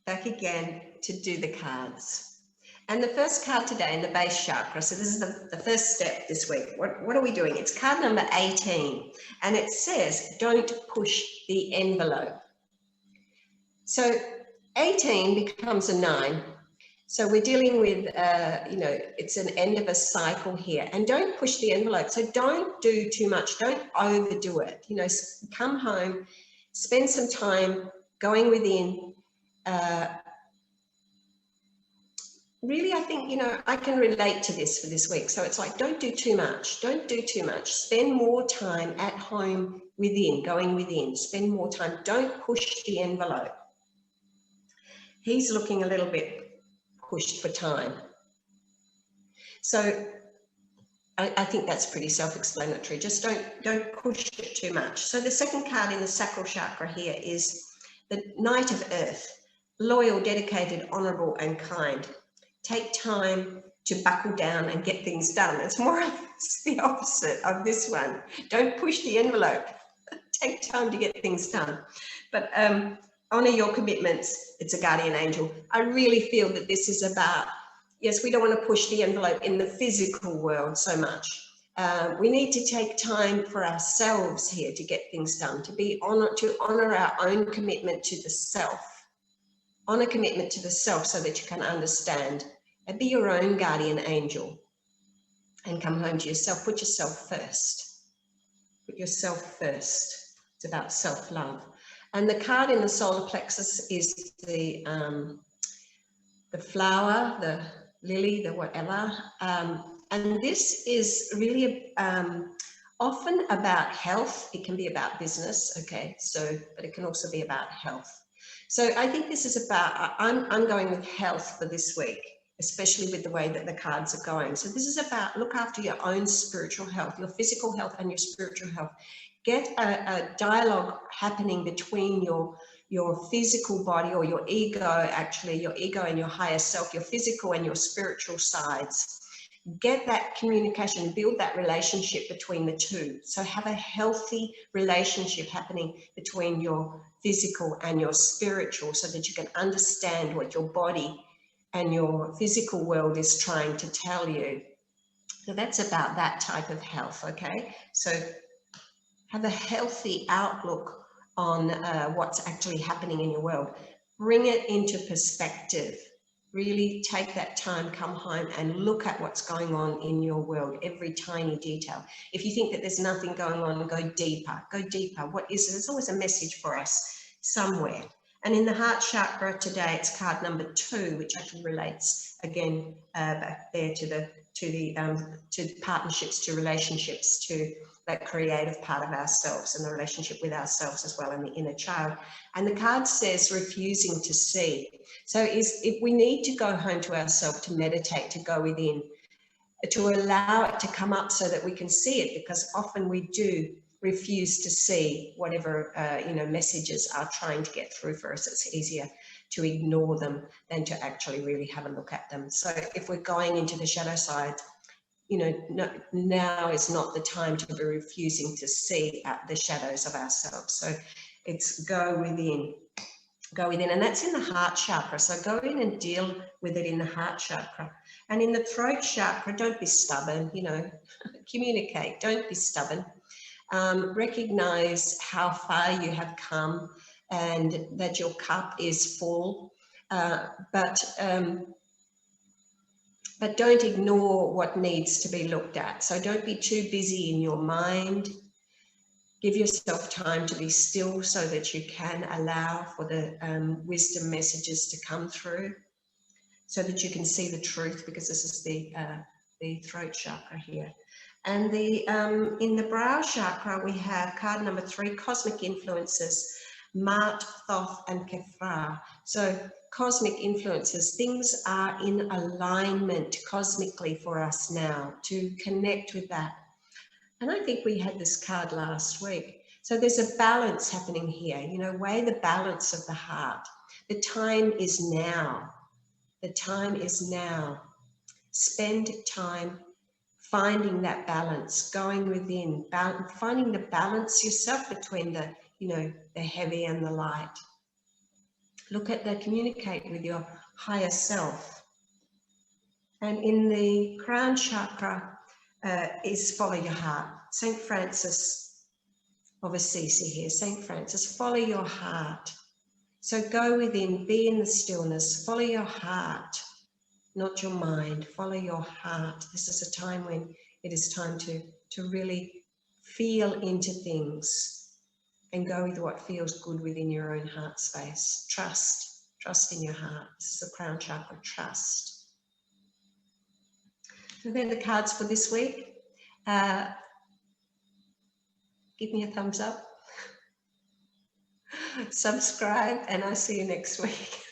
back again to do the cards. And the first card today in the base chakra, so this is the first step this week. What are we doing? It's card number 18, and it says, don't push the envelope. So 18 becomes a 9. So we're dealing with, it's an end of a cycle here. And don't push the envelope. So don't do too much. Don't overdo it. Come home, spend some time going within. Really, I think, I can relate to this for this week. So it's like, don't do too much. Don't do too much. Spend more time at home within, going within. Spend more time. Don't push the envelope. He's looking a little bit pushed for time. So I think that's pretty self-explanatory. Just don't push it too much. So the second card in the sacral chakra here is the Knight of Earth. Loyal, dedicated, honorable, and kind. Take time to buckle down and get things done. It's more or less the opposite of this one. Don't push the envelope. Take time to get things done. But honor your commitments. It's a guardian angel. I really feel that this is about, yes, we don't want to push the envelope in the physical world so much. We need to take time for ourselves here to get things done, to honor our own commitment to the self. Honor commitment to the self so that you can understand and be your own guardian angel and come home to yourself. Put yourself first. Put yourself first. It's about self-love. And the card in the solar plexus is the flower, the lily, the whatever. And this is really often about health. It can be about business, okay? But it can also be about health. So I think this is about, I'm going with health for this week, especially with the way that the cards are going. So this is about look after your own spiritual health, your physical health and your spiritual health. Get a dialogue happening between your physical body or your ego, actually, your ego and your higher self, your physical and your spiritual sides. Get that communication, build that relationship between the two. So have a healthy relationship happening between your physical and your spiritual so that you can understand what your body and your physical world is trying to tell you. So that's about that type of health, okay? So have a healthy outlook on what's actually happening in your world. Bring it into perspective. Really take that time, come home and look at what's going on in your world, every tiny detail. If you think that there's nothing going on, go deeper, go deeper. What is it? There's always a message for us somewhere. And in the heart chakra today, it's card number 2, which actually relates again back there to partnerships, to relationships, to that creative part of ourselves and the relationship with ourselves as well, and the inner child. And the card says refusing to see. So if we need to go home to ourselves to meditate, to go within, to allow it to come up so that we can see it, because often we do refuse to see whatever messages are trying to get through for us. It's easier to ignore them than to actually really have a look at them. So if we're going into the shadow side, now is not the time to be refusing to see the shadows of ourselves. So it's go within, and that's in the heart chakra. So go in and deal with it in the heart chakra. And in the throat chakra, don't be stubborn, communicate, don't be stubborn. Recognize how far you have come and that your cup is full, but don't ignore what needs to be looked at. So don't be too busy in your mind. Give yourself time to be still so that you can allow for the wisdom messages to come through, so that you can see the truth, because this is the throat chakra here. And in the brow chakra, we have card number 3, cosmic influences, Ma'at, Thoth, and Kefra. So cosmic influences, things are in alignment cosmically for us now to connect with that. And I think we had this card last week. So there's a balance happening here, weigh the balance of the heart. The time is now. The time is now. Spend time finding that balance, going within, finding the balance yourself between the heavy and the light. Look at the communicate with your higher self. And in the crown chakra is follow your heart. St. Francis of Assisi here, St. Francis, follow your heart. So go within, be in the stillness, follow your heart, not your mind, follow your heart. This is a time when it is time to really feel into things and go with what feels good within your own heart space. Trust in your heart. This is the crown chakra, trust. So they're the cards for this week. Give me a thumbs up, subscribe, and I'll see you next week.